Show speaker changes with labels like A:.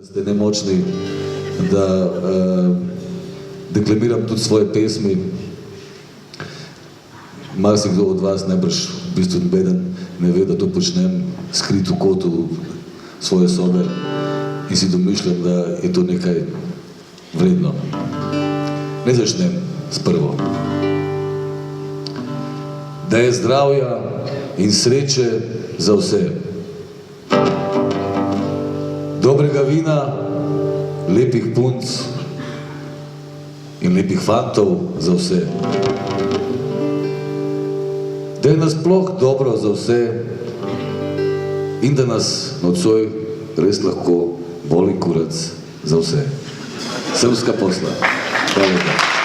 A: da ste nemočni, da deklamiram tudi svoje pesmi. Marsikdo od vas najbrž v bistvu nobeden ne ve, da to počnem skrit v kotu svoje sobe in si domišljam, da je to nekaj vredno. Ne začnem s prvo. Da je zdravja in sreče za vse. Dobrega vina, lepih punc in lepih fantov za vse. Da je nasploh dobro za vse in da nas nocoj res lahko boli kurac za vse. Srpska posla. Hvala lepa.